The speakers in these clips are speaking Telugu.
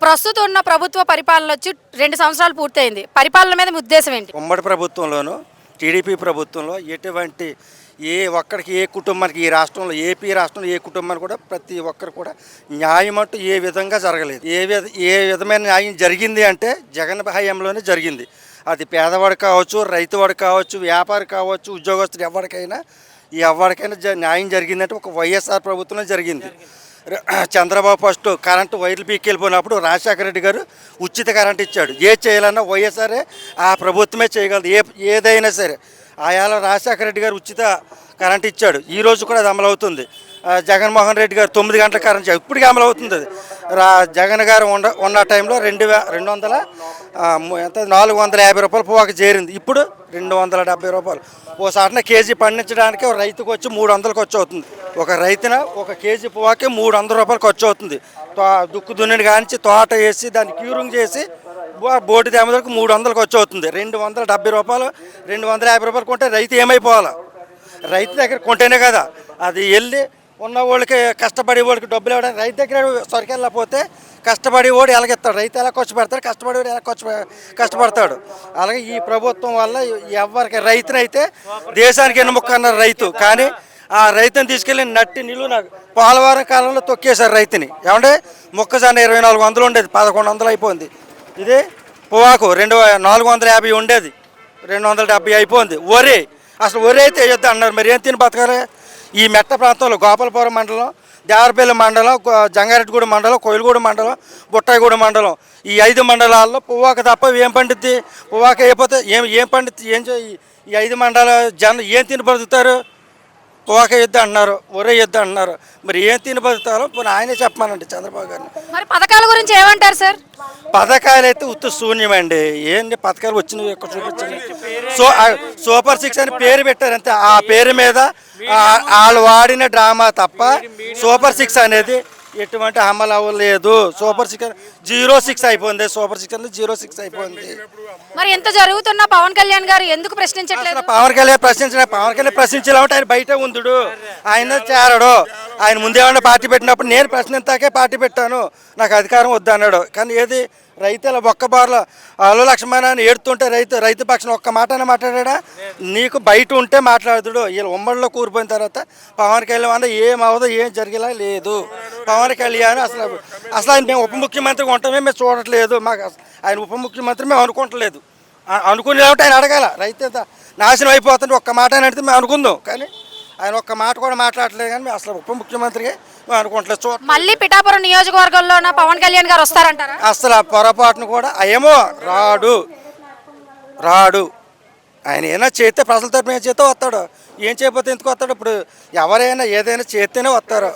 ప్రస్తుతం ఉన్న ప్రభుత్వ పరిపాలన వచ్చి 2 సంవత్సరాలు పూర్తయింది. పరిపాలన మీద మీ ఉద్దేశం ఏంటి? ఉమ్మడి ప్రభుత్వంలోను టీడీపీ ప్రభుత్వంలో ఎటువంటి ఏ ఒక్కడికి ఏ కుటుంబానికి ఈ రాష్ట్రంలో ఏపీ రాష్ట్రంలో ఏ కుటుంబానికి కూడా ప్రతి ఒక్కరు కూడా న్యాయం అంటూ ఏ విధంగా జరగలేదు. ఏ విధమైన న్యాయం జరిగింది అంటే జగన్ హయాంలోనే జరిగింది. అది పేదవాడు కావచ్చు, రైతువాడు కావచ్చు, వ్యాపారి కావచ్చు, ఉద్యోగస్తుడు ఎవరికైనా న్యాయం జరిగిందంటే ఒక వైఎస్ఆర్ ప్రభుత్వంలో జరిగింది. చంద్రబాబు ఫస్ట్ కరెంటు వైర్లు పీక్కెళ్ళిపోయినప్పుడు రాజశేఖర రెడ్డి గారు ఉచిత కరెంట్ ఇచ్చాడు. ఏ చేయాలన్నా వైఎస్ఆర్ఏ ఆ ప్రభుత్వమే చేయగలదు. ఏదైనా సరే ఆయాల రాజశేఖర రెడ్డి గారు ఉచిత కరెంట్ ఇచ్చాడు. ఈరోజు కూడా అది అమలవుతుంది. జగన్మోహన్ రెడ్డి గారు 9 గంటల కరెంట్ ఇప్పటికీ అమలవుతుంది. అది జగన్ గారు ఉన్న టైంలో 450 రూపాయలు పోవాకు చేరింది. ఇప్పుడు 270 రూపాయలు. ఓసారిన కేజీ పండించడానికి రైతుకు వచ్చి 300 ఖర్చు అవుతుంది. ఒక రైతున ఒక కేజీ పువ్వాకి 300 రూపాయలు ఖర్చు అవుతుంది. దుక్కు దున్నిని కానించి తోట వేసి దాన్ని క్యూరింగ్ చేసి బోటి తేమలకు 300 ఖర్చు అవుతుంది. 270 రూపాయలు 250 రూపాయలు కొంటే రైతు ఏమైపోవాలా? రైతు దగ్గర కొంటేనే కదా అది వెళ్ళి ఉన్న వాళ్ళకి కష్టపడే వాళ్ళకి డబ్బులు ఇవ్వడానికి. రైతు దగ్గర సరికెళ్ళకపోతే కష్టపడి వాడు ఎలాగెత్తాడు? రైతు ఎలా ఖర్చు పెడతాడు? కష్టపడేవాడు ఎలా కష్టపడతాడు? అలాగే ఈ ప్రభుత్వం వల్ల ఎవరికి రైతునైతే దేశానికి ఎన్నుముక్క అన్నారు రైతు. కానీ ఆ రైతుని తీసుకెళ్ళి నట్టి నిలువు పోలవరం కాలంలో తొక్కేశారు రైతుని. ఏమంటే మొక్కజొన్న 2400 ఉండేది, 1100 అయిపోయింది. ఇది పొగాకు 450 ఉండేది, 270 అయిపోయింది. వరి అసలు వరి అయితే వేయొద్దు అన్నారు. మరి ఏం తిని బతకాలి? ఈ మెట్ట ప్రాంతంలో గోపాలపురం మండలం, దేవరపల్లి మండలం, జంగారెడ్డిగూడ మండలం, కోయిలగూడ మండలం, బుట్టాయిగూడ మండలం, ఈ 5 మండలాల్లో పొగాకు తప్ప ఏం పండిద్ది? పొగాకు అయిపోతే ఏం పండిద్ది? ఈ 5 మండల జనం ఏం తిని బతుకుతారు? పొగాకు యుద్ధం అంటున్నారు, ఒరే యుద్ధం అంటున్నారు. మరి ఏం తిని బతుకుతారో పోనీ ఆయనే చెప్పమానండి చంద్రబాబు గారిని. మరి పథకాల గురించి ఏమంటారు సార్? పథకాలు అయితే ఉత్తు శూన్యమండి. ఏంటి పథకాలు వచ్చినవి ఎక్కడ చూపించండి. సూపర్ 6 అని పేరు పెట్టారు అంతే. ఆ పేరు మీద వాళ్ళు వాడిన డ్రామా తప్ప సూపర్ 6 అనేది ఎటువంటి అమలు అవ్వలేదు. సూపర్ 6 06 అయిపోయింది. సూపర్ 6 అనేది 06 అయిపోయింది. మరి ఎంత జరుగుతున్నా పవన్ కళ్యాణ్ గారు ఎందుకు ప్రశ్నించట్లేదు? పవన్ కళ్యాణ్ ప్రశ్నించాలంటే ఆయన బయట ఉందుడు, ఆయన చేరడు. ఆయన ముందేమన్నా పార్టీ పెట్టినప్పుడు నేను ప్రశ్నించాకే పార్టీ పెట్టాను, నాకు అధికారం వద్దు అన్నాడు. కానీ ఏది రైతుల ఒక్క బార్లో అలో లక్ష్మణ అని ఏడుతుంటే రైతు పక్షం ఒక్క మాట మాట్లాడా? నీకు బయట ఉంటే మాట్లాడుతుడు. వీళ్ళు ఉమ్మడిలో కూరిపోయిన తర్వాత పవన్ కళ్యాణ్ వల్ల ఏం అవ్వదు, ఏం జరిగేలా లేదు. పవన్ కళ్యాణ్ అసలు ఆయన మేము ఉప ముఖ్యమంత్రిగా ఉంటామే మేము చూడట్లేదు. మాకు ఆయన ఉప ముఖ్యమంత్రి మేము అనుకుంటలేదు. అనుకుని కాబట్టి ఆయన అడగాల. రైతు ఎంత నాశనం అయిపోతుంటే ఒక్క మాట అని అడిగితే మేము అనుకుందాం. కానీ ఆయన ఒక్క మాట కూడా మాట్లాడలేదు. కానీ మేము అసలు ఉప ముఖ్యమంత్రిగా మేము అనుకోవట్లేదు. మళ్ళీ పిఠాపురం నియోజకవర్గంలో పవన్ కళ్యాణ్ గారు వస్తారంటారా? అసలు పొరపాటును కూడా ఏమో రాడు. ఆయన ఏమైనా చేస్తే ప్రజల తరపున ఏం చేస్తే వస్తాడు. ఏం చేయకపోతే ఎందుకు వస్తాడు? ఇప్పుడు ఎవరైనా ఏదైనా చేస్తేనే వస్తారు.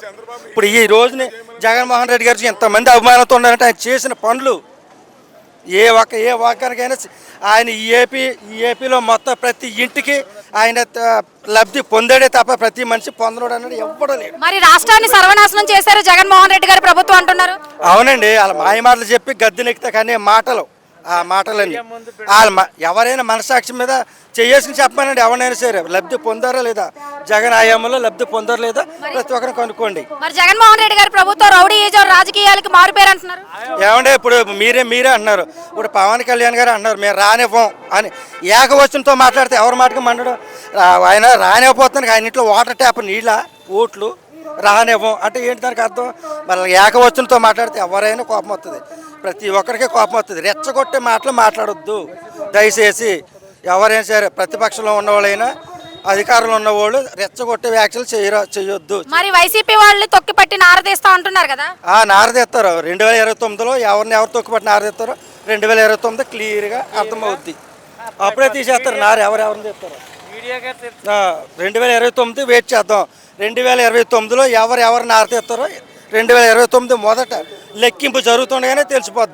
ఇప్పుడు ఈ రోజుని జగన్మోహన్ రెడ్డి గారికి ఎంతమంది అభిమానంతో ఉన్నారంటే ఆయన చేసిన పనులు ఏ ఒక్కరికైనా ఆయన ఈ ఏపీలో మొత్తం ప్రతి ఇంటికి ఆయన లబ్ధి పొందాడే తప్ప ప్రతి మనిషి పొందడు అన్నాడు ఎవ్వడూ లేడు. మరి రాష్ట్రాన్ని సర్వనాశనం చేశారు జగన్మోహన్ రెడ్డి గారి ప్రభుత్వం అంటున్నారు. అవునండి, వాళ్ళ మాయ మాటలు చెప్పి గద్దెనెక్కితే కానీ మాటలు ఆ మాటలన్నీ ఎవరైనా మనసాక్షి మీద చేసుకుని చెప్పానండి. ఎవరైనా సరే లబ్ధి పొందారా లేదా, జగన్ హయాంలో లబ్ధి పొందారా లేదా ప్రతి ఒక్కరిని కనుక్కోండి. మరి జగన్మోహన్ రెడ్డి గారి ప్రభుత్వం రౌడీయిజం రాజకీయాలకు మారిపోయారు అంటున్నారు. ఏమంటే ఇప్పుడు మీరే అంటున్నారు. ఇప్పుడు పవన్ కళ్యాణ్ గారు అంటున్నారు మేము రానివ్వం అని. ఏకవచనంతో మాట్లాడితే ఎవరి మాటకి మండడం? ఆయన రానివ్వబోతున్నాను. ఆయన ఇంట్లో వాటర్ ట్యాప్ నీళ్ళ ఓట్లు రానివ్వం అంటే ఏంటి దానికి అర్థం? మళ్ళీ ఏకవచనంతో మాట్లాడితే ఎవరైనా కోపం వస్తుంది. ప్రతి ఒక్కరికి కోపం వస్తుంది. రెచ్చగొట్టే మాటలు మాట్లాడొద్దు దయచేసి. ఎవరైనా సరే ప్రతిపక్షంలో ఉన్నవాళ్ళైనా అధికారంలో ఉన్నవాళ్ళు రెచ్చగొట్టే వ్యాఖ్యలు చేయొద్దు. మరి వైసీపీ వాళ్ళు తొక్కిపట్టి నారదీస్తా అంటున్నారు కదా. నారదీస్తారు. 2029లో ఎవరు తొక్కిపట్టి నారదీస్తారో 2029 క్లియర్గా అర్థమవుద్ది. అప్పుడే తీసేస్తారు నారు ఎవరెవరిని తీస్తారు. 2029 వెయిట్ చేద్దాం. 2029లో ఎవరు నారదీస్తారో 2029 మొదట లెక్కింపు జరుగుతుండగానే తెలిసిపోద్ది.